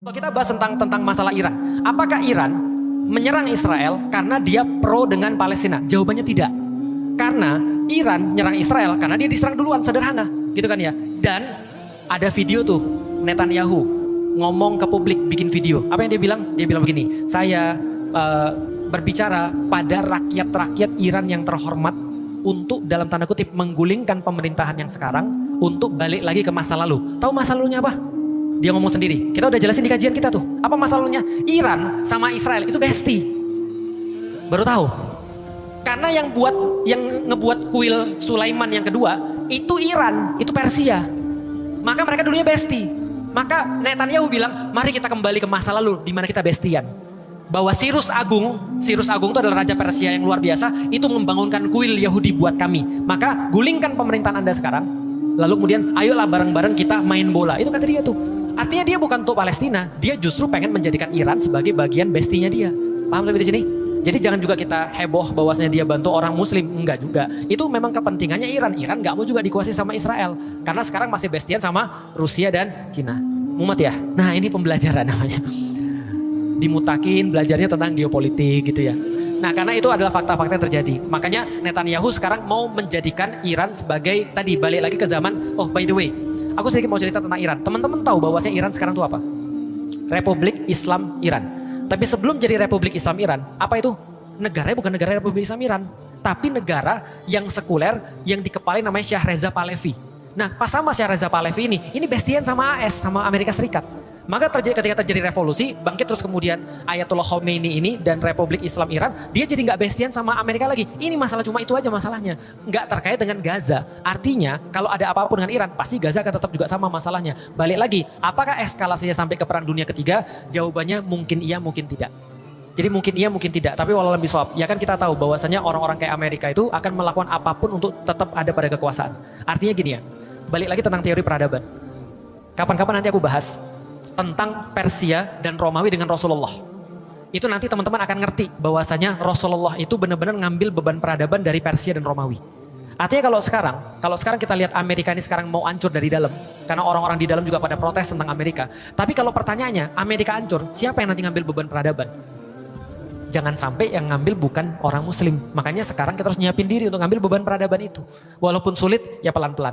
Kalau kita bahas tentang masalah Iran, apakah Iran menyerang Israel karena dia pro dengan Palestina? Jawabannya tidak. Karena Iran menyerang Israel karena dia diserang duluan, sederhana, gitu kan ya. Dan ada video tuh Netanyahu ngomong ke publik, bikin video. Apa yang dia bilang? Dia bilang begini, saya berbicara pada rakyat-rakyat Iran yang terhormat untuk dalam tanda kutip menggulingkan pemerintahan yang sekarang untuk balik lagi ke masa lalu. Tahu masa lalunya apa? Dia ngomong sendiri. Kita udah jelasin di kajian kita tuh. Apa masalahnya? Iran sama Israel itu bestie. Baru tahu. Karena yang ngebuat kuil Sulaiman yang kedua itu Iran, itu Persia. Maka mereka dulunya bestie. Maka Netanyahu bilang, mari kita kembali ke masa lalu di mana kita bestian. Bahwa Cyrus Agung itu adalah raja Persia yang luar biasa, itu membangunkan kuil Yahudi buat kami. Maka gulingkan pemerintahan Anda sekarang. Lalu kemudian ayolah bareng-bareng kita main bola. Itu kata dia tuh. Artinya dia bukan untuk Palestina, dia justru pengen menjadikan Iran sebagai bagian bestinya dia. Paham lebih di sini? Jadi jangan juga kita heboh bahwasanya dia bantu orang muslim, enggak juga. Itu memang kepentingannya Iran. Iran enggak mau juga dikuasai sama Israel. Karena sekarang masih bestian sama Rusia dan Cina. Mumet ya? Nah ini pembelajaran namanya. Dimutakin, belajarnya tentang geopolitik gitu ya. Nah karena itu adalah fakta-fakta yang terjadi. Makanya Netanyahu sekarang mau menjadikan Iran sebagai, tadi balik lagi ke zaman, oh by the way, aku sedikit mau cerita tentang Iran. Teman-teman tahu bahwasanya Iran sekarang itu apa? Republik Islam Iran. Tapi sebelum jadi Republik Islam Iran, apa itu? Negaranya bukan negara Republik Islam Iran, tapi negara yang sekuler yang dikepalai namanya Shah Reza Pahlavi. Nah, pas sama Shah Reza Pahlavi ini bestian sama AS, sama Amerika Serikat. Maka ketika terjadi revolusi, bangkit terus kemudian Ayatollah Khomeini ini dan Republik Islam Iran, dia jadi nggak bestian sama Amerika lagi. Ini masalah cuma itu aja masalahnya. Nggak terkait dengan Gaza. Artinya kalau ada apa-apa dengan Iran, pasti Gaza akan tetap juga sama masalahnya. Balik lagi, apakah eskalasinya sampai ke Perang Dunia Ketiga? Jawabannya mungkin iya, mungkin tidak. Jadi mungkin iya, mungkin tidak. Tapi walau lebih soal, ya kan kita tahu bahwasanya orang-orang kayak Amerika itu akan melakukan apapun untuk tetap ada pada kekuasaan. Artinya gini ya, balik lagi tentang teori peradaban. Kapan-kapan nanti aku bahas tentang Persia dan Romawi dengan Rasulullah. Itu nanti teman-teman akan ngerti bahwasanya Rasulullah itu benar-benar ngambil beban peradaban dari Persia dan Romawi. Artinya kalau sekarang kita lihat Amerika ini sekarang mau hancur dari dalam, karena orang-orang di dalam juga pada protes tentang Amerika. Tapi kalau pertanyaannya, Amerika hancur, siapa yang nanti ngambil beban peradaban? Jangan sampai yang ngambil bukan orang muslim. Makanya sekarang kita harus nyiapin diri untuk ngambil beban peradaban itu. Walaupun sulit, ya pelan-pelan.